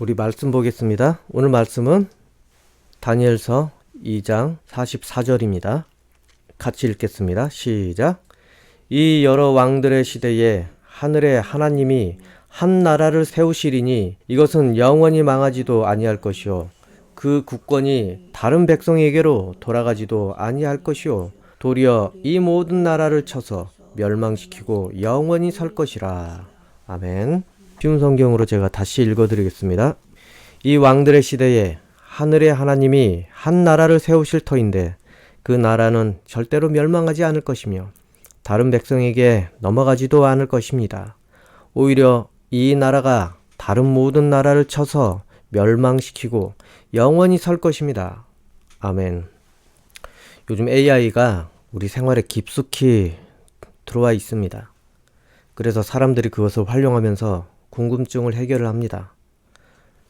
우리 말씀 보겠습니다. 오늘 말씀은 다니엘서 2장 44절입니다. 같이 읽겠습니다. 시작. 이 여러 왕들의 시대에 하늘의 하나님이 한 나라를 세우시리니 이것은 영원히 망하지도 아니할 것이요 그 국권이 다른 백성에게로 돌아가지도 아니할 것이요 도리어 이 모든 나라를 쳐서 멸망시키고 영원히 살 것이라. 아멘. 쉬운 성경으로 제가 다시 읽어드리겠습니다. 이 왕들의 시대에 하늘의 하나님이 한 나라를 세우실 터인데 그 나라는 절대로 멸망하지 않을 것이며 다른 백성에게 넘어가지도 않을 것입니다. 오히려 이 나라가 다른 모든 나라를 쳐서 멸망시키고 영원히 살 것입니다. 아멘. 요즘 AI가 우리 생활에 깊숙이 들어와 있습니다. 그래서 사람들이 그것을 활용하면서 궁금증을 해결을 합니다.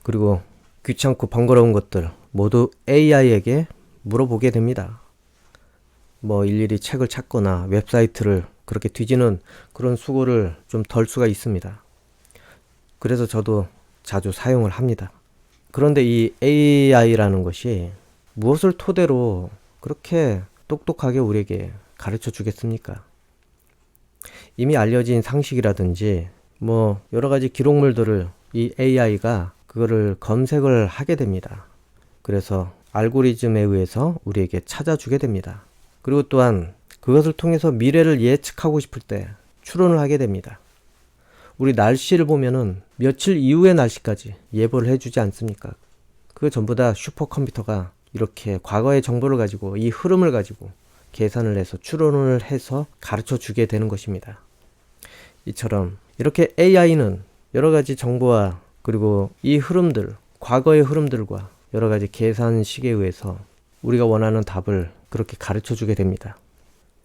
그리고 귀찮고 번거로운 것들 모두 AI에게 물어보게 됩니다. 일일이 책을 찾거나 웹사이트를 그렇게 뒤지는 그런 수고를 좀 덜 수가 있습니다. 그래서 저도 자주 사용을 합니다. 그런데 이 AI라는 것이 무엇을 토대로 그렇게 똑똑하게 우리에게 가르쳐 주겠습니까? 이미 알려진 상식이라든지 여러 가지 기록물들을 이 AI가 그거를 검색을 하게 됩니다. 그래서 알고리즘에 의해서 우리에게 찾아주게 됩니다. 그리고 또한 그것을 통해서 미래를 예측하고 싶을 때 추론을 하게 됩니다. 우리 날씨를 보면은 며칠 이후의 날씨까지 예보를 해주지 않습니까? 그거 전부 다 슈퍼컴퓨터가 이렇게 과거의 정보를 가지고 이 흐름을 가지고 계산을 해서 추론을 해서 가르쳐 주게 되는 것입니다. 이처럼 이렇게 AI는 여러 가지 정보와 그리고 이 흐름들, 과거의 흐름들과 여러 가지 계산식에 의해서 우리가 원하는 답을 그렇게 가르쳐 주게 됩니다.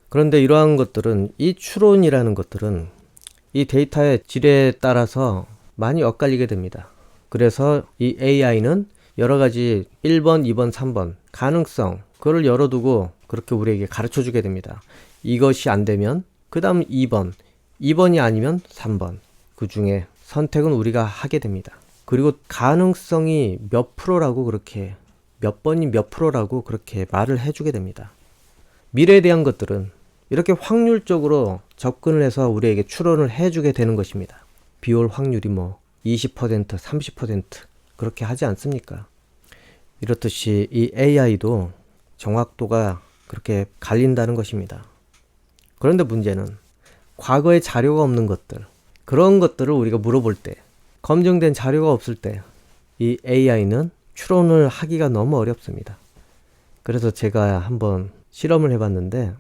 그런데 이러한 것들은, 이 추론이라는 것들은 이 데이터의 질에 따라서 많이 엇갈리게 됩니다. 그래서 이 AI는 여러 가지 1번, 2번, 3번 가능성, 그걸 열어두고 그렇게 우리에게 가르쳐 주게 됩니다. 이것이 안 되면 그 다음 2번이 아니면 3번, 그 중에 선택은 우리가 하게 됩니다. 그리고 가능성이 몇 프로라고 그렇게, 몇 번이 몇 프로라고 그렇게 말을 해주게 됩니다. 미래에 대한 것들은 이렇게 확률적으로 접근을 해서 우리에게 추론을 해주게 되는 것입니다. 비올 확률이 20%, 30% 그렇게 하지 않습니까? 이렇듯이 이 AI도 정확도가 그렇게 갈린다는 것입니다. 그런데 문제는 과거에 자료가 없는 것들, 그런 것들을 우리가 물어볼 때, 검증된 자료가 없을 때 이 AI는 추론을 하기가 너무 어렵습니다. 그래서 제가 한번 실험을 해봤는데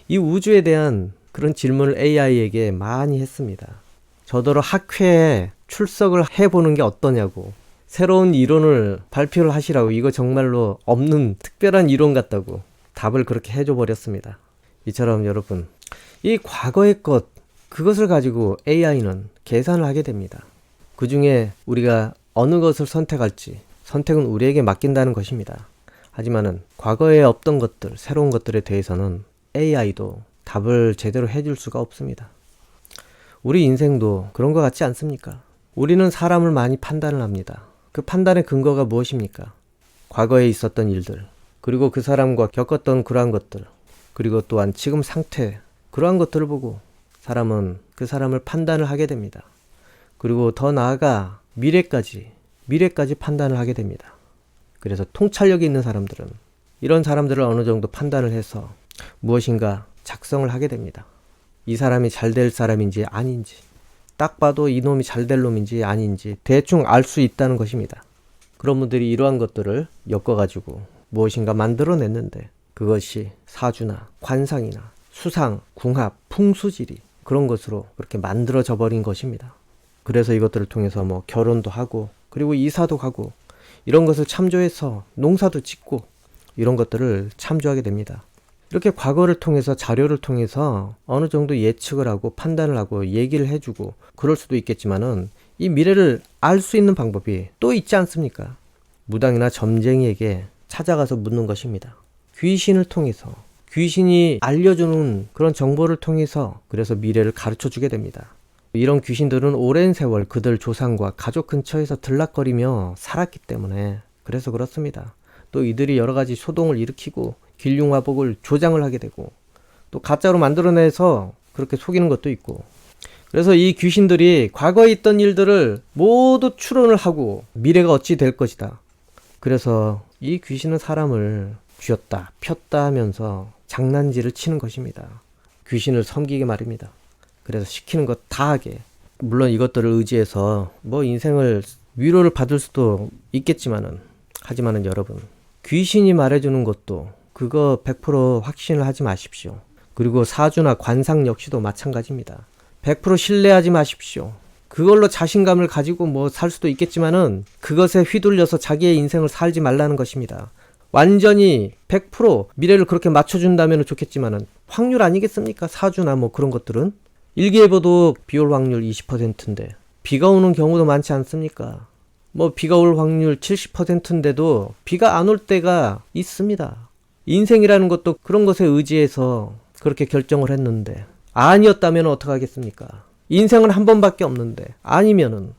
이 우주에 대한 그런 질문을 AI에게 많이 했습니다. 저더러 학회에 출석을 해보는 게 어떠냐고, 새로운 이론을 발표를 하시라고, 이거 정말로 없는 특별한 이론 같다고 답을 그렇게 해줘 버렸습니다. 이처럼 여러분, 이 과거의 것, 그것을 가지고 AI는 계산을 하게 됩니다. 그 중에 우리가 어느 것을 선택할지, 선택은 우리에게 맡긴다는 것입니다. 하지만은 과거에 없던 것들, 새로운 것들에 대해서는 AI도 답을 제대로 해줄 수가 없습니다. 우리 인생도 그런 것 같지 않습니까? 우리는 사람을 많이 판단을 합니다. 그 판단의 근거가 무엇입니까? 과거에 있었던 일들, 그리고 그 사람과 겪었던 그러한 것들, 그리고 또한 지금 상태, 그러한 것들을 보고 사람은 그 사람을 판단을 하게 됩니다. 그리고 더 나아가 미래까지 판단을 하게 됩니다. 그래서 통찰력이 있는 사람들은 이런 사람들을 어느 정도 판단을 해서 무엇인가 작성을 하게 됩니다. 이 사람이 잘 될 사람인지 아닌지, 딱 봐도 이놈이 잘 될 놈인지 아닌지 대충 알 수 있다는 것입니다. 그런 분들이 이러한 것들을 엮어가지고 무엇인가 만들어냈는데 그것이 사주나 관상이나 수상, 궁합, 풍수지리 그런 것으로 그렇게 만들어져 버린 것입니다. 그래서 이것들을 통해서 결혼도 하고 그리고 이사도 가고 이런 것을 참조해서 농사도 짓고 이런 것들을 참조하게 됩니다. 이렇게 과거를 통해서, 자료를 통해서 어느 정도 예측을 하고 판단을 하고 얘기를 해주고 그럴 수도 있겠지만은 이 미래를 알 수 있는 방법이 또 있지 않습니까? 무당이나 점쟁이에게 찾아가서 묻는 것입니다. 귀신을 통해서, 귀신이 알려주는 그런 정보를 통해서 그래서 미래를 가르쳐 주게 됩니다. 이런 귀신들은 오랜 세월 그들 조상과 가족 근처에서 들락거리며 살았기 때문에 그래서 그렇습니다. 또 이들이 여러 가지 소동을 일으키고 길흉화복을 조장을 하게 되고 또 가짜로 만들어내서 그렇게 속이는 것도 있고, 그래서 이 귀신들이 과거에 있던 일들을 모두 추론을 하고 미래가 어찌 될 것이다. 그래서 이 귀신은 사람을 쥐었다 폈다 하면서 장난질을 치는 것입니다. 귀신을 섬기게 말입니다. 그래서 시키는 것 다 하게. 물론 이것들을 의지해서 뭐 인생을 위로를 받을 수도 있겠지만은, 하지만은 여러분, 귀신이 말해주는 것도 그거 100% 확신을 하지 마십시오. 그리고 사주나 관상 역시도 마찬가지입니다. 100% 신뢰하지 마십시오. 그걸로 자신감을 가지고 뭐 살 수도 있겠지만은 그것에 휘둘려서 자기의 인생을 살지 말라는 것입니다. 완전히 100% 미래를 그렇게 맞춰준다면 좋겠지만은 확률 아니겠습니까? 사주나 뭐 그런 것들은 일기예보도 비올 확률 20%인데 비가 오는 경우도 많지 않습니까? 뭐 비가 올 확률 70%인데도 비가 안 올 때가 있습니다. 인생이라는 것도 그런 것에 의지해서 그렇게 결정을 했는데 아니었다면 어떡하겠습니까? 인생은 한 번밖에 없는데 아니면은.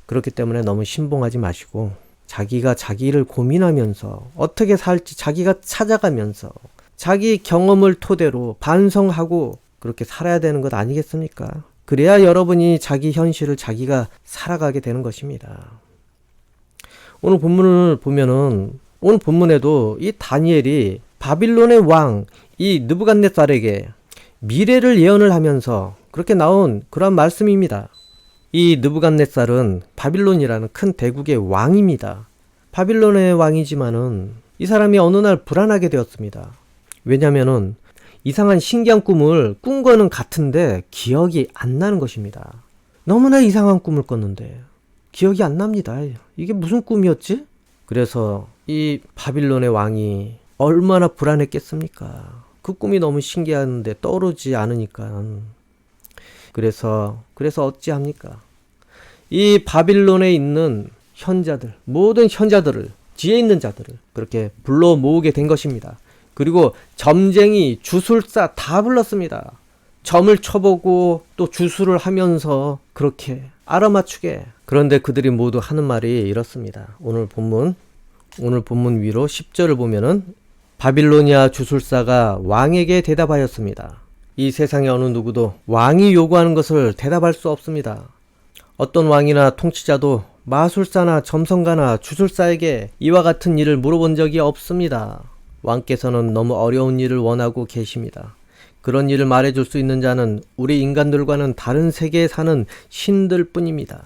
그렇기 때문에 너무 신봉하지 마시고 자기가 자기를 고민하면서 어떻게 살지 자기가 찾아가면서 자기 경험을 토대로 반성하고 그렇게 살아야 되는 것 아니겠습니까? 그래야 여러분이 자기 현실을 자기가 살아가게 되는 것입니다. 오늘 본문을 보면은 오늘 본문에도 이 다니엘이 바빌론의 왕 이 느부갓네살에게 미래를 예언을 하면서 그렇게 나온 그런 말씀입니다. 이 느부갓네살은 바빌론이라는 큰 대국의 왕입니다. 바빌론의 왕이지만은 이 사람이 어느 날 불안하게 되었습니다. 왜냐면은 이상한 신기한 꿈을 꾼 거는 같은데 기억이 안 나는 것입니다. 너무나 이상한 꿈을 꿨는데 기억이 안 납니다. 이게 무슨 꿈이었지? 그래서 이 바빌론의 왕이 얼마나 불안했겠습니까? 그 꿈이 너무 신기한데 떠오르지 않으니까. 그래서 어찌합니까? 이 바빌론에 있는 현자들, 모든 현자들을, 지혜 있는 자들을 그렇게 불러 모으게 된 것입니다. 그리고 점쟁이, 주술사 다 불렀습니다. 점을 쳐보고 또 주술을 하면서 그렇게 알아맞추게. 그런데 그들이 모두 하는 말이 이렇습니다. 오늘 본문 위로 10절을 보면은 바빌로니아 주술사가 왕에게 대답하였습니다. 이 세상의 어느 누구도 왕이 요구하는 것을 대답할 수 없습니다. 어떤 왕이나 통치자도 마술사나 점성가나 주술사에게 이와 같은 일을 물어본 적이 없습니다. 왕께서는 너무 어려운 일을 원하고 계십니다. 그런 일을 말해줄 수 있는 자는 우리 인간들과는 다른 세계에 사는 신들 뿐입니다.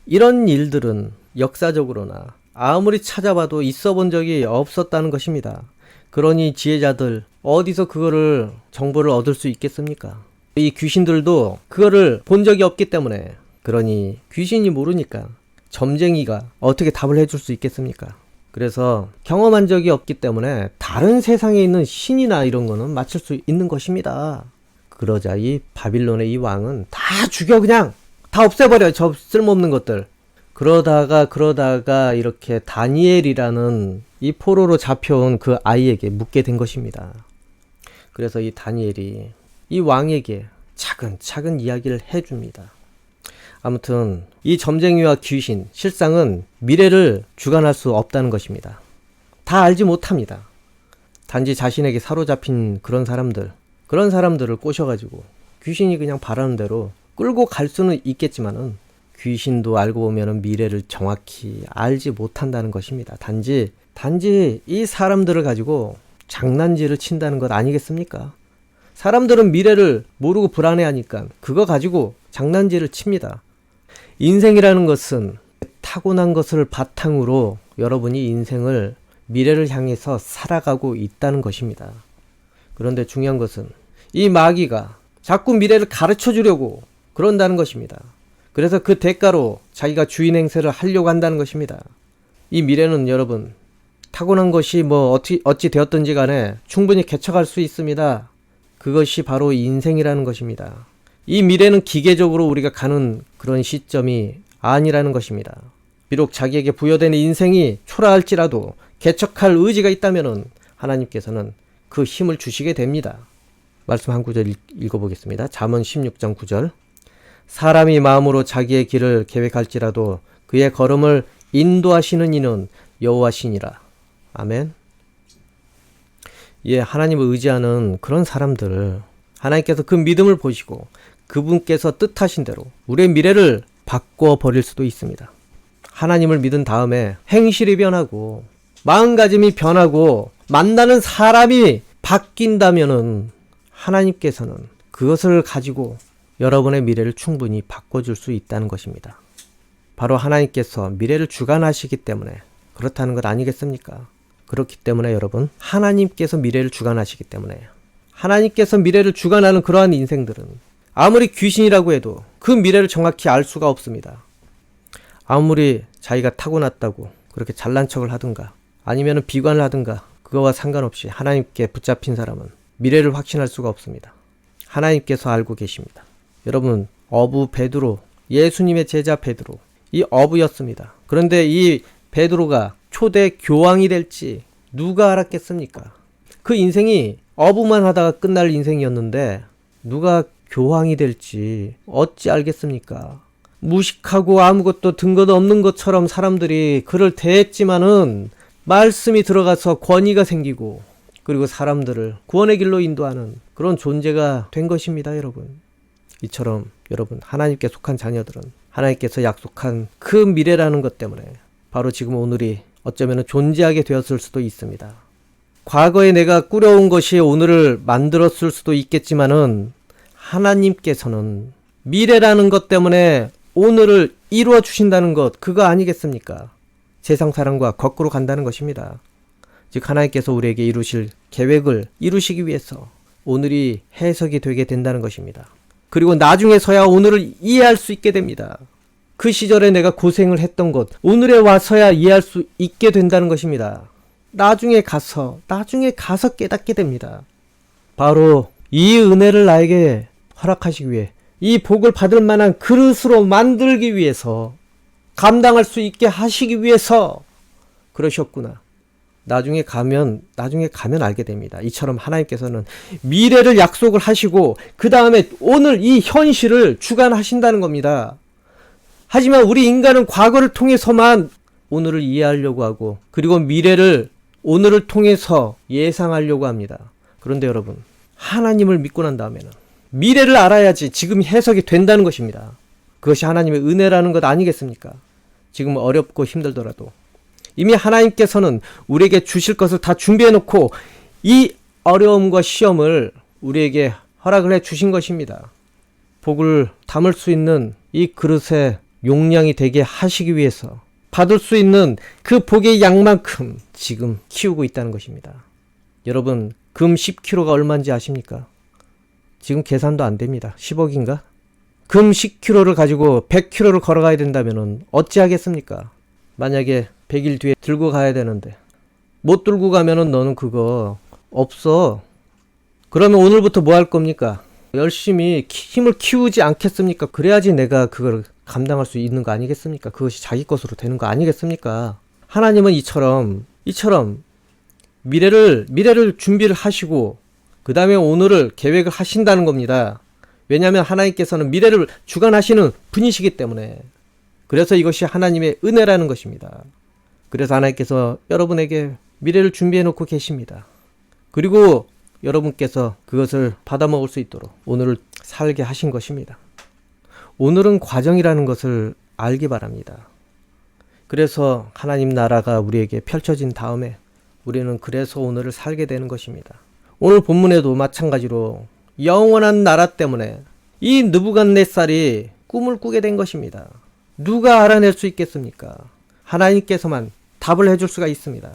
이런 일들은 역사적으로나 아무리 찾아봐도 있어 본 적이 없었다는 것입니다. 그러니 지혜자들 어디서 그거를 정보를 얻을 수 있겠습니까? 이 귀신들도 그거를 본 적이 없기 때문에, 그러니 귀신이 모르니까 점쟁이가 어떻게 답을 해줄 수 있겠습니까? 그래서 경험한 적이 없기 때문에 다른 세상에 있는 신이나 이런 거는 맞출 수 있는 것입니다. 그러자 이 바빌론의 이 왕은 다 죽여, 그냥 다 없애버려, 저 쓸모없는 것들. 그러다가 이렇게 다니엘이라는 이 포로로 잡혀온 그 아이에게 묻게 된 것입니다. 그래서 이 다니엘이 이 왕에게 차근차근 이야기를 해줍니다. 아무튼 이 점쟁이와 귀신, 실상은 미래를 주관할 수 없다는 것입니다. 다 알지 못합니다. 단지 자신에게 사로잡힌 그런 사람들을 꼬셔가지고 귀신이 그냥 바라는 대로 끌고 갈 수는 있겠지만은 귀신도 알고 보면은 미래를 정확히 알지 못한다는 것입니다. 단지 이 사람들을 가지고 장난질을 친다는 것 아니겠습니까? 사람들은 미래를 모르고 불안해하니까 그거 가지고 장난질을 칩니다. 인생이라는 것은 타고난 것을 바탕으로 여러분이 인생을, 미래를 향해서 살아가고 있다는 것입니다. 그런데 중요한 것은 이 마귀가 자꾸 미래를 가르쳐 주려고 그런다는 것입니다. 그래서 그 대가로 자기가 주인 행세를 하려고 한다는 것입니다. 이 미래는 여러분, 타고난 것이 뭐 어찌 되었든지 간에 충분히 개척할 수 있습니다. 그것이 바로 인생이라는 것입니다. 이 미래는 기계적으로 우리가 가는 그런 시점이 아니라는 것입니다. 비록 자기에게 부여된 인생이 초라할지라도 개척할 의지가 있다면은 하나님께서는 그 힘을 주시게 됩니다. 말씀 한 구절 읽어보겠습니다. 잠언 16장 9절. 사람이 마음으로 자기의 길을 계획할지라도 그의 걸음을 인도하시는 이는 여호와시니라. 아멘. 예, 하나님을 의지하는 그런 사람들, 하나님께서 그 믿음을 보시고 그분께서 뜻하신 대로 우리의 미래를 바꿔버릴 수도 있습니다. 하나님을 믿은 다음에 행실이 변하고 마음가짐이 변하고 만나는 사람이 바뀐다면은 하나님께서는 그것을 가지고 여러분의 미래를 충분히 바꿔줄 수 있다는 것입니다. 바로 하나님께서 미래를 주관하시기 때문에 그렇다는 것 아니겠습니까? 그렇기 때문에 여러분, 하나님께서 미래를 주관하시기 때문에 하나님께서 미래를 주관하는 그러한 인생들은 아무리 귀신이라고 해도 그 미래를 정확히 알 수가 없습니다. 아무리 자기가 타고났다고 그렇게 잘난 척을 하든가 아니면 비관을 하든가 그거와 상관없이 하나님께 붙잡힌 사람은 미래를 확신할 수가 없습니다. 하나님께서 알고 계십니다. 여러분, 어부 베드로, 예수님의 제자 베드로, 이 어부였습니다. 그런데 이 베드로가 초대 교황이 될지 누가 알았겠습니까? 그 인생이 어부만 하다가 끝날 인생이었는데 누가 교황이 될지 어찌 알겠습니까? 무식하고 아무것도 근거도 없는 것처럼 사람들이 그를 대했지만은 말씀이 들어가서 권위가 생기고 그리고 사람들을 구원의 길로 인도하는 그런 존재가 된 것입니다, 여러분. 이처럼 여러분, 하나님께 속한 자녀들은 하나님께서 약속한 그 미래라는 것 때문에 바로 지금 오늘이 어쩌면 존재하게 되었을 수도 있습니다. 과거에 내가 꾸려온 것이 오늘을 만들었을 수도 있겠지만은 하나님께서는 미래라는 것 때문에 오늘을 이루어 주신다는 것, 그거 아니겠습니까? 세상 사람과 거꾸로 간다는 것입니다. 즉 하나님께서 우리에게 이루실 계획을 이루시기 위해서 오늘이 해석이 되게 된다는 것입니다. 그리고 나중에서야 오늘을 이해할 수 있게 됩니다. 그 시절에 내가 고생을 했던 것, 오늘에 와서야 이해할 수 있게 된다는 것입니다. 나중에 가서 깨닫게 됩니다. 바로 이 은혜를 나에게 허락하시기 위해, 이 복을 받을 만한 그릇으로 만들기 위해서, 감당할 수 있게 하시기 위해서 그러셨구나. 나중에 가면 알게 됩니다. 이처럼 하나님께서는 미래를 약속을 하시고 그 다음에 오늘 이 현실을 주관하신다는 겁니다. 하지만 우리 인간은 과거를 통해서만 오늘을 이해하려고 하고 그리고 미래를 오늘을 통해서 예상하려고 합니다. 그런데 여러분, 하나님을 믿고 난 다음에는 미래를 알아야지 지금 해석이 된다는 것입니다. 그것이 하나님의 은혜라는 것 아니겠습니까? 지금 어렵고 힘들더라도 이미 하나님께서는 우리에게 주실 것을 다 준비해 놓고 이 어려움과 시험을 우리에게 허락을 해 주신 것입니다. 복을 담을 수 있는 이 그릇의 용량이 되게 하시기 위해서 받을 수 있는 그 복의 양만큼 지금 키우고 있다는 것입니다. 여러분, 금 10kg가 얼마인지 아십니까? 지금 계산도 안 됩니다. 10억인가? 금 10kg를 가지고 100km를 걸어가야 된다면 어찌 하겠습니까? 만약에 100일 뒤에 들고 가야 되는데 못 들고 가면은 너는 그거 없어. 그러면 오늘부터 뭐 할 겁니까? 열심히 힘을 키우지 않겠습니까? 그래야지 내가 그걸 감당할 수 있는 거 아니겠습니까? 그것이 자기 것으로 되는 거 아니겠습니까? 하나님은 이처럼 미래를 준비를 하시고 그 다음에 오늘을 계획을 하신다는 겁니다. 왜냐하면 하나님께서는 미래를 주관하시는 분이시기 때문에. 그래서 이것이 하나님의 은혜라는 것입니다. 그래서 하나님께서 여러분에게 미래를 준비해 놓고 계십니다. 그리고 여러분께서 그것을 받아먹을 수 있도록 오늘을 살게 하신 것입니다. 오늘은 과정이라는 것을 알기 바랍니다. 그래서 하나님 나라가 우리에게 펼쳐진 다음에 우리는 그래서 오늘을 살게 되는 것입니다. 오늘 본문에도 마찬가지로 영원한 나라 때문에 이 느부갓네살이 꿈을 꾸게 된 것입니다. 누가 알아낼 수 있겠습니까? 하나님께서만 답을 해줄 수가 있습니다.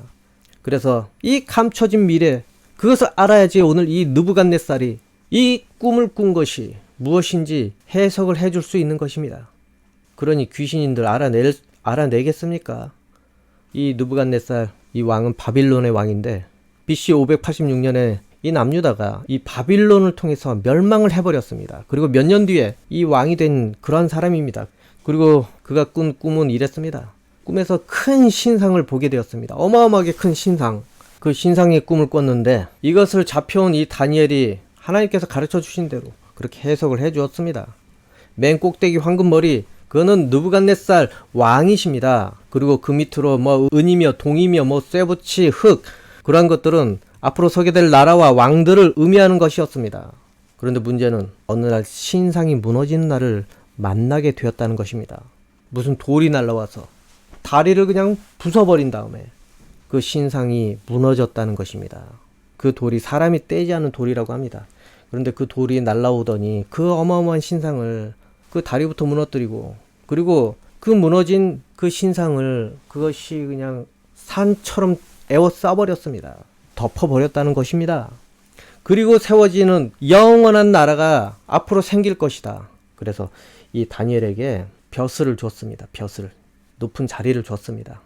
그래서 이 감춰진 미래, 그것을 알아야지 오늘 이 느부갓네살이 이 꿈을 꾼 것이 무엇인지 해석을 해줄 수 있는 것입니다. 그러니 귀신인들 알아내겠습니까? 이 느부갓네살, 이 왕은 바빌론의 왕인데 BC 586년에 이 남유다가 이 바빌론을 통해서 멸망을 해버렸습니다. 그리고 몇 년 뒤에 이 왕이 된 그런 사람입니다. 그리고 그가 꾼 꿈은 이랬습니다. 꿈에서 큰 신상을 보게 되었습니다. 어마어마하게 큰 신상. 그 신상의 꿈을 꿨는데 이것을 잡혀온 이 다니엘이 하나님께서 가르쳐 주신 대로 그렇게 해석을 해 주었습니다. 맨 꼭대기 황금머리, 그거는 느부갓네살 왕이십니다. 그리고 그 밑으로 뭐 은이며 동이며 뭐 쇠붙이, 흙, 그러한 것들은 앞으로 서게 될 나라와 왕들을 의미하는 것이었습니다. 그런데 문제는 어느 날 신상이 무너지는 날을 만나게 되었다는 것입니다. 무슨 돌이 날라와서 다리를 그냥 부숴버린 다음에 그 신상이 무너졌다는 것입니다. 그 돌이 사람이 떼지 않은 돌이라고 합니다. 그런데 그 돌이 날라오더니 그 어마어마한 신상을 그 다리부터 무너뜨리고, 그리고 그 무너진 그 신상을 그것이 그냥 산처럼 에워싸버렸습니다. 덮어버렸다는 것입니다. 그리고 세워지는 영원한 나라가 앞으로 생길 것이다. 그래서 이 다니엘에게 벼슬을 줬습니다. 벼슬, 높은 자리를 줬습니다.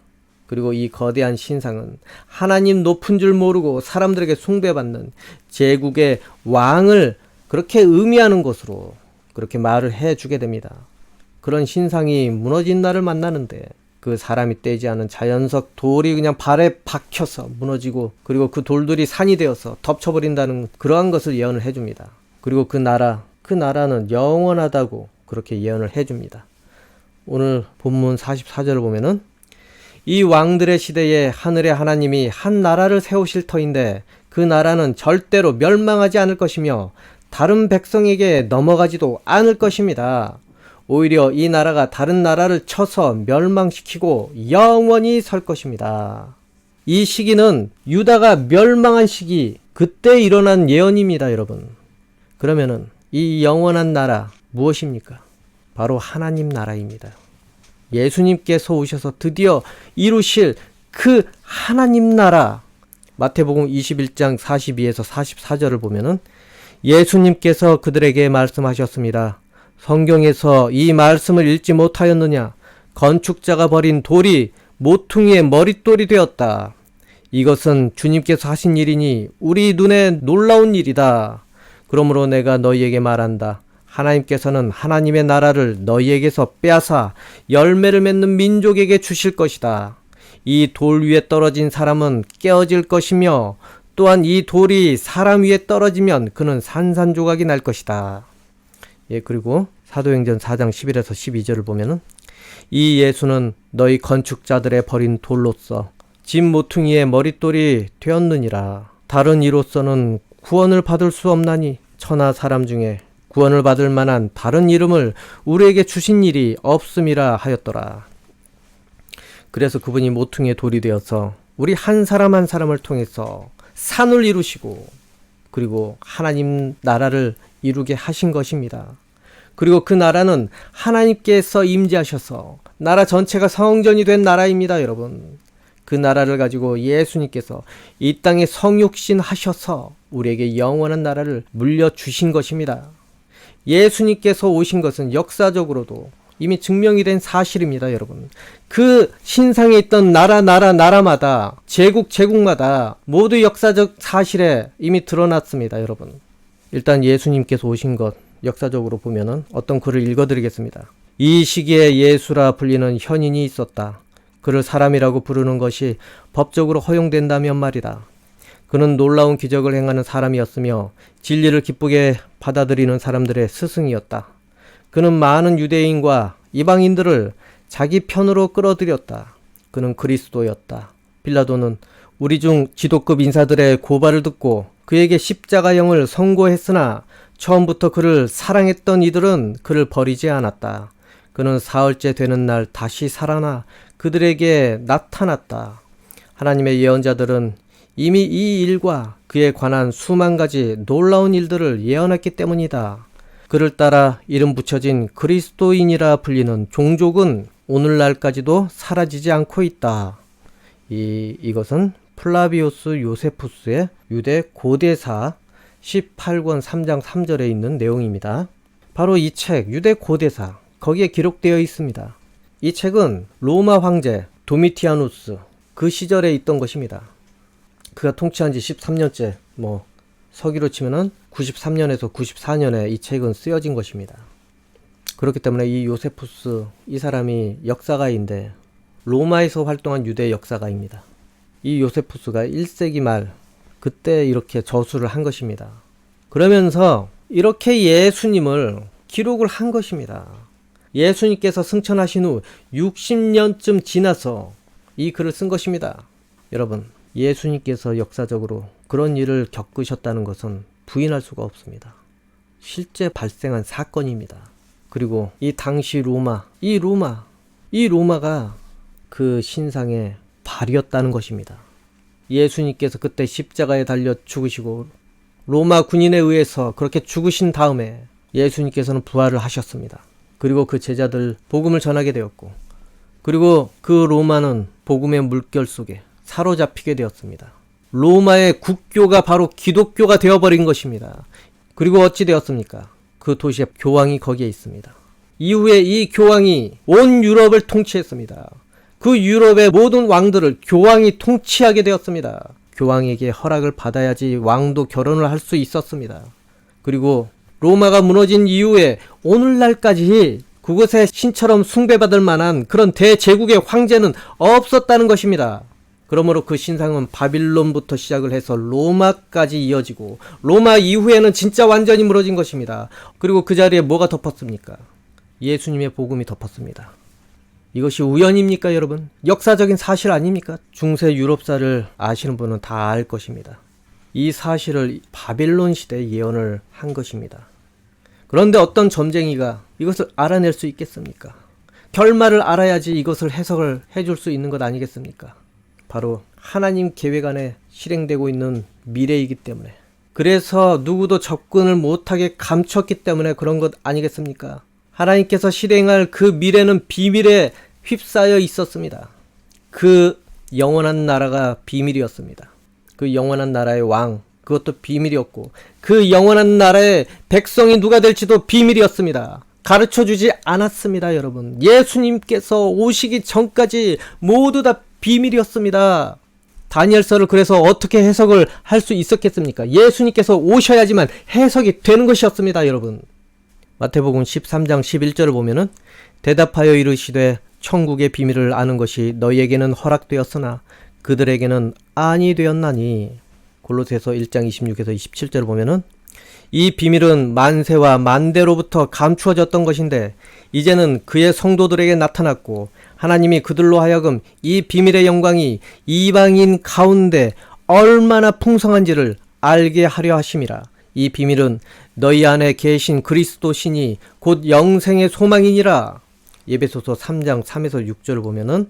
그리고 이 거대한 신상은 하나님 높은 줄 모르고 사람들에게 숭배받는 제국의 왕을 그렇게 의미하는 것으로 그렇게 말을 해주게 됩니다. 그런 신상이 무너진 날을 만나는데 그 사람이 떼지 않은 자연석 돌이 그냥 발에 박혀서 무너지고, 그리고 그 돌들이 산이 되어서 덮쳐버린다는 그러한 것을 예언을 해줍니다. 그리고 그 나라는 영원하다고 그렇게 예언을 해줍니다. 오늘 본문 44절을 보면은 이 왕들의 시대에 하늘의 하나님이 한 나라를 세우실 터인데 그 나라는 절대로 멸망하지 않을 것이며 다른 백성에게 넘어가지도 않을 것입니다. 오히려 이 나라가 다른 나라를 쳐서 멸망시키고 영원히 설 것입니다. 이 시기는 유다가 멸망한 시기, 그때 일어난 예언입니다, 여러분. 그러면은 이 영원한 나라 무엇입니까? 바로 하나님 나라입니다. 예수님께서 오셔서 드디어 이루실 그 하나님 나라. 마태복음 21장 42에서 44절을 보면은 예수님께서 그들에게 말씀하셨습니다. 성경에서 이 말씀을 읽지 못하였느냐? 건축자가 버린 돌이 모퉁이의 머릿돌이 되었다. 이것은 주님께서 하신 일이니 우리 눈에 놀라운 일이다. 그러므로 내가 너희에게 말한다. 하나님께서는 하나님의 나라를 너희에게서 빼앗아 열매를 맺는 민족에게 주실 것이다. 이 돌 위에 떨어진 사람은 깨어질 것이며 또한 이 돌이 사람 위에 떨어지면 그는 산산조각이 날 것이다. 예, 그리고 사도행전 4장 11에서 12절을 보면은 이 예수는 너희 건축자들의 버린 돌로서 집 모퉁이의 머릿돌이 되었느니라. 다른 이로서는 구원을 받을 수 없나니 천하 사람 중에 구원을 받을 만한 다른 이름을 우리에게 주신 일이 없음이라 하였더라. 그래서 그분이 모퉁이의 돌이 되어서 우리 한 사람 한 사람을 통해서 산을 이루시고 그리고 하나님 나라를 이루게 하신 것입니다. 그리고 그 나라는 하나님께서 임재하셔서 나라 전체가 성전이 된 나라입니다, 여러분. 그 나라를 가지고 예수님께서 이 땅에 성육신 하셔서 우리에게 영원한 나라를 물려주신 것입니다. 예수님께서 오신 것은 역사적으로도 이미 증명이 된 사실입니다, 여러분. 그 신상에 있던 나라마다 제국마다 모두 역사적 사실에 이미 드러났습니다, 여러분. 일단 예수님께서 오신 것 역사적으로 보면은 어떤 글을 읽어드리겠습니다. 이 시기에 예수라 불리는 현인이 있었다. 그를 사람이라고 부르는 것이 법적으로 허용된다면 말이다. 그는 놀라운 기적을 행하는 사람이었으며 진리를 기쁘게 받아들이는 사람들의 스승이었다. 그는 많은 유대인과 이방인들을 자기 편으로 끌어들였다. 그는 그리스도였다. 빌라도는 우리 중 지도급 인사들의 고발을 듣고 그에게 십자가형을 선고했으나 처음부터 그를 사랑했던 이들은 그를 버리지 않았다. 그는 사흘째 되는 날 다시 살아나 그들에게 나타났다. 하나님의 예언자들은 이미 이 일과 그에 관한 수만 가지 놀라운 일들을 예언했기 때문이다. 그를 따라 이름 붙여진 그리스도인이라 불리는 종족은 오늘날까지도 사라지지 않고 있다. 이것은 플라비우스 요세푸스의 유대 고대사 18권 3장 3절에 있는 내용입니다. 바로 이 책 유대 고대사, 거기에 기록되어 있습니다. 이 책은 로마 황제 도미티아누스 그 시절에 있던 것입니다. 그가 통치한 지 13년째, 서기로 치면은 93년에서 94년에 이 책은 쓰여진 것입니다. 그렇기 때문에 이 요세푸스, 이 사람이 역사가인데 로마에서 활동한 유대 역사가입니다. 이 요세푸스가 1세기 말 그때 이렇게 저술을 한 것입니다. 그러면서 이렇게 예수님을 기록을 한 것입니다. 예수님께서 승천하신 후 60년쯤 지나서 이 글을 쓴 것입니다. 여러분, 예수님께서 역사적으로 그런 일을 겪으셨다는 것은 부인할 수가 없습니다. 실제 발생한 사건입니다. 그리고 이 당시 이 로마가 그 신상의 발이었다는 것입니다. 예수님께서 그때 십자가에 달려 죽으시고 로마 군인에 의해서 그렇게 죽으신 다음에 예수님께서는 부활을 하셨습니다. 그리고 그 제자들 복음을 전하게 되었고, 그리고 그 로마는 복음의 물결 속에 사로잡히게 되었습니다. 로마의 국교가 바로 기독교가 되어버린 것입니다. 그리고 어찌 되었습니까? 그 도시의 교황이 거기에 있습니다. 이후에 이 교황이 온 유럽을 통치했습니다. 그 유럽의 모든 왕들을 교황이 통치하게 되었습니다. 교황에게 허락을 받아야지 왕도 결혼을 할 수 있었습니다. 그리고 로마가 무너진 이후에 오늘날까지 그곳에 신처럼 숭배받을 만한 그런 대제국의 황제는 없었다는 것입니다. 그러므로 그 신상은 바빌론부터 시작을 해서 로마까지 이어지고, 로마 이후에는 진짜 완전히 무너진 것입니다. 그리고 그 자리에 뭐가 덮었습니까? 예수님의 복음이 덮었습니다. 이것이 우연입니까, 여러분? 역사적인 사실 아닙니까? 중세 유럽사를 아시는 분은 다 알 것입니다. 이 사실을 바빌론 시대에 예언을 한 것입니다. 그런데 어떤 점쟁이가 이것을 알아낼 수 있겠습니까? 결말을 알아야지 이것을 해석을 해줄 수 있는 것 아니겠습니까? 바로 하나님 계획 안에 실행되고 있는 미래이기 때문에, 그래서 누구도 접근을 못하게 감췄기 때문에 그런 것 아니겠습니까? 하나님께서 실행할 그 미래는 비밀에 휩싸여 있었습니다. 그 영원한 나라가 비밀이었습니다. 그 영원한 나라의 왕, 그것도 비밀이었고, 그 영원한 나라의 백성이 누가 될지도 비밀이었습니다. 가르쳐주지 않았습니다, 여러분. 예수님께서 오시기 전까지 모두 다 비밀이었습니다. 다니엘서를 그래서 어떻게 해석을 할 수 있었겠습니까? 예수님께서 오셔야지만 해석이 되는 것이었습니다, 여러분. 마태복음 13장 11절을 보면은 대답하여 이르시되 천국의 비밀을 아는 것이 너희에게는 허락되었으나 그들에게는 아니 되었나니. 골로새서 1장 26에서 27절을 보면은 이 비밀은 만세와 만대로부터 감추어졌던 것인데 이제는 그의 성도들에게 나타났고, 하나님이 그들로 하여금 이 비밀의 영광이 이방인 가운데 얼마나 풍성한지를 알게 하려 하심이라. 이 비밀은 너희 안에 계신 그리스도 신이 곧 영생의 소망이니라. 에베소서 3장 3에서 6절을 보면은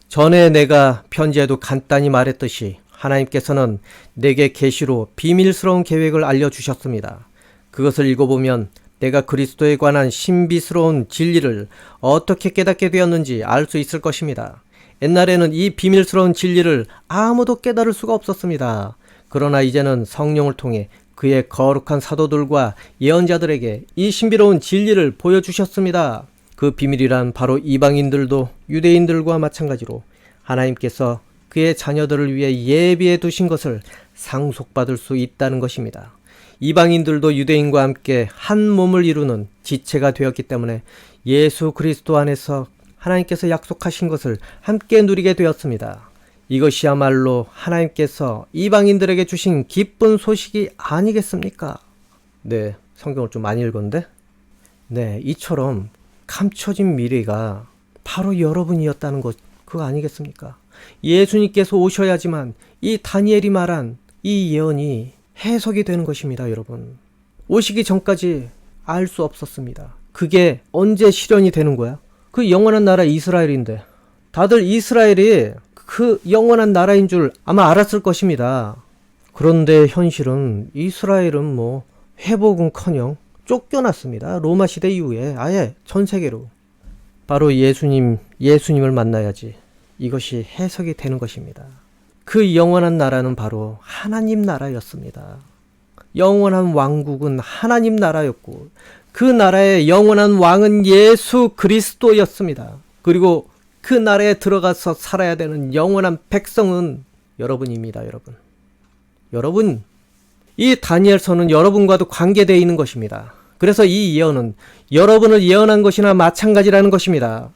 전에 내가 편지에도 간단히 말했듯이 하나님께서는 내게 계시로 비밀스러운 계획을 알려주셨습니다. 그것을 읽어보면 내가 그리스도에 관한 신비스러운 진리를 어떻게 깨닫게 되었는지 알 수 있을 것입니다. 옛날에는 이 비밀스러운 진리를 아무도 깨달을 수가 없었습니다. 그러나 이제는 성령을 통해 그의 거룩한 사도들과 예언자들에게 이 신비로운 진리를 보여주셨습니다. 그 비밀이란 바로 이방인들도 유대인들과 마찬가지로 하나님께서 그의 자녀들을 위해 예비해 두신 것을 상속받을 수 있다는 것입니다. 이방인들도 유대인과 함께 한 몸을 이루는 지체가 되었기 때문에 예수 그리스도 안에서 하나님께서 약속하신 것을 함께 누리게 되었습니다. 이것이야말로 하나님께서 이방인들에게 주신 기쁜 소식이 아니겠습니까? 네, 성경을 좀 많이 읽었는데, 네, 이처럼 감춰진 미래가 바로 여러분이었다는 것, 그거 아니겠습니까? 예수님께서 오셔야지만 이 다니엘이 말한 이 예언이 해석이 되는 것입니다, 여러분. 오시기 전까지 알 수 없었습니다. 그게 언제 실현이 되는 거야? 그 영원한 나라 이스라엘인데, 다들 이스라엘이 그 영원한 나라인 줄 아마 알았을 것입니다. 그런데 현실은 이스라엘은 뭐 회복은커녕 쫓겨났습니다. 로마 시대 이후에 아예 전 세계로. 바로 예수님을 만나야지 이것이 해석이 되는 것입니다. 그 영원한 나라는 바로 하나님 나라였습니다. 영원한 왕국은 하나님 나라였고, 그 나라의 영원한 왕은 예수 그리스도였습니다. 그리고 그 나라에 들어가서 살아야 되는 영원한 백성은 여러분입니다, 여러분. 여러분, 이 다니엘서는 여러분과도 관계되어 있는 것입니다. 그래서 이 예언은 여러분을 예언한 것이나 마찬가지라는 것입니다.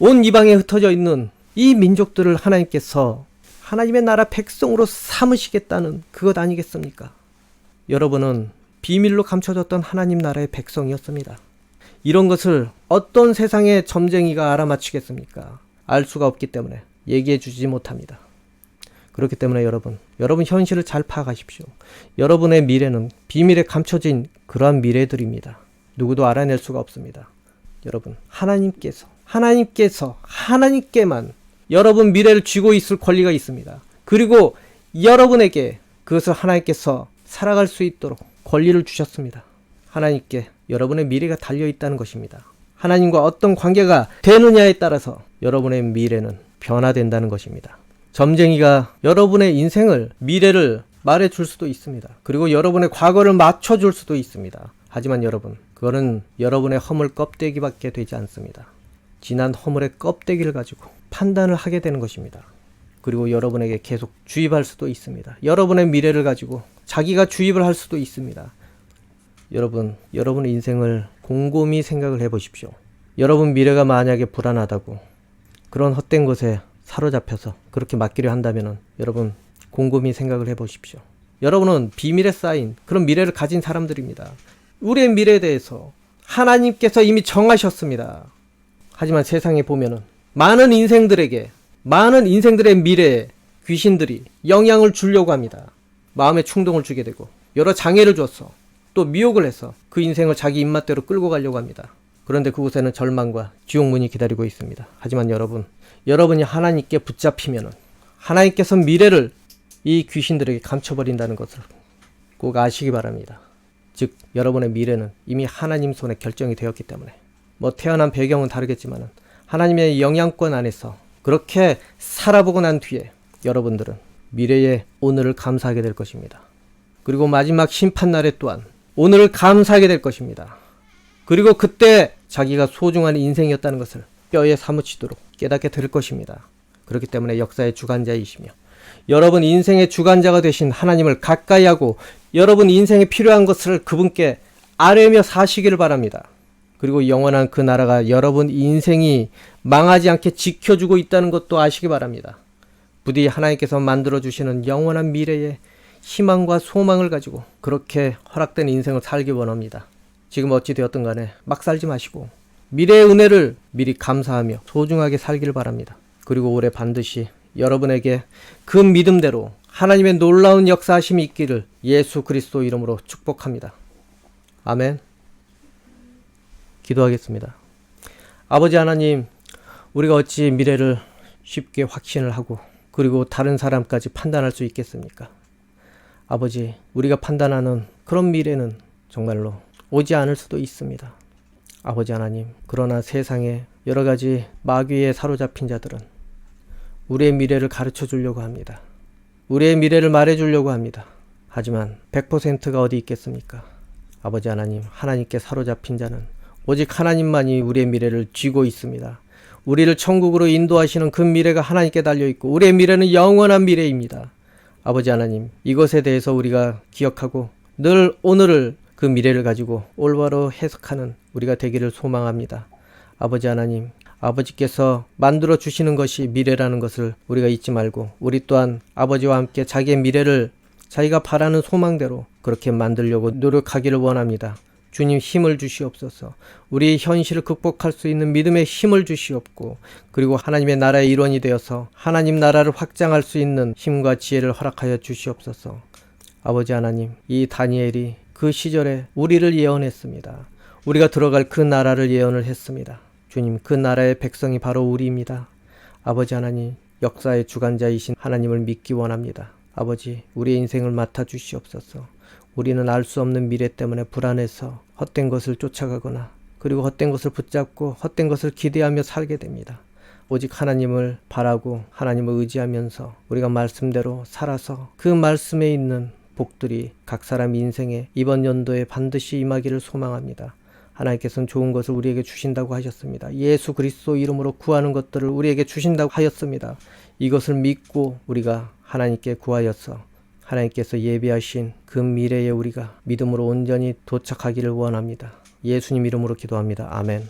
온 이방에 흩어져 있는 이 민족들을 하나님께서 하나님의 나라 백성으로 삼으시겠다는 그것 아니겠습니까? 여러분은 비밀로 감춰졌던 하나님 나라의 백성이었습니다. 이런 것을 어떤 세상의 점쟁이가 알아맞히겠습니까? 알 수가 없기 때문에 얘기해 주지 못합니다. 그렇기 때문에 여러분 현실을 잘 파악하십시오. 여러분의 미래는 비밀에 감춰진 그러한 미래들입니다. 누구도 알아낼 수가 없습니다. 여러분, 하나님께만 여러분 미래를 쥐고 있을 권리가 있습니다. 그리고 여러분에게 그것을 하나님께서 살아갈 수 있도록 권리를 주셨습니다. 하나님께 여러분의 미래가 달려있다는 것입니다. 하나님과 어떤 관계가 되느냐에 따라서 여러분의 미래는 변화된다는 것입니다. 점쟁이가 여러분의 인생을, 미래를 말해줄 수도 있습니다. 그리고 여러분의 과거를 맞춰줄 수도 있습니다. 하지만 여러분, 그거는 여러분의 허물 껍데기밖에 되지 않습니다. 지난 허물의 껍데기를 가지고 판단을 하게 되는 것입니다. 그리고 여러분에게 계속 주입할 수도 있습니다. 여러분의 미래를 가지고 자기가 주입을 할 수도 있습니다. 여러분의 인생을 곰곰이 생각을 해보십시오. 여러분 미래가 만약에 불안하다고 그런 헛된 것에 사로잡혀서 그렇게 맡기려 한다면 여러분 곰곰이 생각을 해보십시오. 여러분은 비밀에 쌓인 그런 미래를 가진 사람들입니다. 우리의 미래에 대해서 하나님께서 이미 정하셨습니다. 하지만 세상에 보면은 많은 인생들의 미래에 귀신들이 영향을 주려고 합니다. 마음에 충동을 주게 되고 여러 장애를 줬어. 또 미혹을 해서 그 인생을 자기 입맛대로 끌고 가려고 합니다. 그런데 그곳에는 절망과 지옥문이 기다리고 있습니다. 하지만 여러분이 하나님께 붙잡히면은 하나님께서 미래를 이 귀신들에게 감춰버린다는 것을 꼭 아시기 바랍니다. 즉 여러분의 미래는 이미 하나님 손에 결정이 되었기 때문에 태어난 배경은 다르겠지만 하나님의 영향권 안에서 그렇게 살아보고 난 뒤에 여러분들은 미래의 오늘을 감사하게 될 것입니다. 그리고 마지막 심판날에 또한 오늘을 감사하게 될 것입니다. 그리고 그때 자기가 소중한 인생이었다는 것을 뼈에 사무치도록 깨닫게 될 것입니다. 그렇기 때문에 역사의 주관자이시며 여러분 인생의 주관자가 되신 하나님을 가까이 하고 여러분 인생에 필요한 것을 그분께 아뢰며 사시기를 바랍니다. 그리고 영원한 그 나라가 여러분 인생이 망하지 않게 지켜주고 있다는 것도 아시기 바랍니다. 부디 하나님께서 만들어주시는 영원한 미래에 희망과 소망을 가지고 그렇게 허락된 인생을 살기 원합니다. 지금 어찌 되었든 간에 막 살지 마시고 미래의 은혜를 미리 감사하며 소중하게 살기를 바랍니다. 그리고 올해 반드시 여러분에게 그 믿음대로 하나님의 놀라운 역사하심이 있기를 예수 그리스도 이름으로 축복합니다. 아멘. 기도하겠습니다. 아버지 하나님, 우리가 어찌 미래를 쉽게 확신을 하고 그리고 다른 사람까지 판단할 수 있겠습니까? 아버지, 우리가 판단하는 그런 미래는 정말로 오지 않을 수도 있습니다. 아버지 하나님, 그러나 세상에 여러 가지 마귀에 사로잡힌 자들은 우리의 미래를 가르쳐 주려고 합니다. 우리의 미래를 말해 주려고 합니다. 하지만 100%가 어디 있겠습니까? 아버지 하나님, 하나님께 사로잡힌 자는 오직 하나님만이 우리의 미래를 쥐고 있습니다. 우리를 천국으로 인도하시는 그 미래가 하나님께 달려있고 우리의 미래는 영원한 미래입니다. 아버지 하나님, 이것에 대해서 우리가 기억하고 늘 오늘을 그 미래를 가지고 올바로 해석하는 우리가 되기를 소망합니다. 아버지 하나님, 아버지께서 만들어 주시는 것이 미래라는 것을 우리가 잊지 말고 우리 또한 아버지와 함께 자기의 미래를 자기가 바라는 소망대로 그렇게 만들려고 노력하기를 원합니다. 주님, 힘을 주시옵소서. 우리의 현실을 극복할 수 있는 믿음의 힘을 주시옵고 그리고 하나님의 나라의 일원이 되어서 하나님 나라를 확장할 수 있는 힘과 지혜를 허락하여 주시옵소서. 아버지 하나님, 이 다니엘이 그 시절에 우리를 예언했습니다. 우리가 들어갈 그 나라를 예언을 했습니다. 주님, 그 나라의 백성이 바로 우리입니다. 아버지 하나님, 역사의 주관자이신 하나님을 믿기 원합니다. 아버지, 우리의 인생을 맡아 주시옵소서. 우리는 알 수 없는 미래 때문에 불안해서 헛된 것을 쫓아가거나 그리고 헛된 것을 붙잡고 헛된 것을 기대하며 살게 됩니다. 오직 하나님을 바라고 하나님을 의지하면서 우리가 말씀대로 살아서 그 말씀에 있는 복들이 각 사람 인생에 이번 연도에 반드시 임하기를 소망합니다. 하나님께서는 좋은 것을 우리에게 주신다고 하셨습니다. 예수 그리스도 이름으로 구하는 것들을 우리에게 주신다고 하였습니다. 이것을 믿고 우리가 하나님께 구하여서 하나님께서 예비하신 그 미래에 우리가 믿음으로 온전히 도착하기를 원합니다. 예수님 이름으로 기도합니다. 아멘.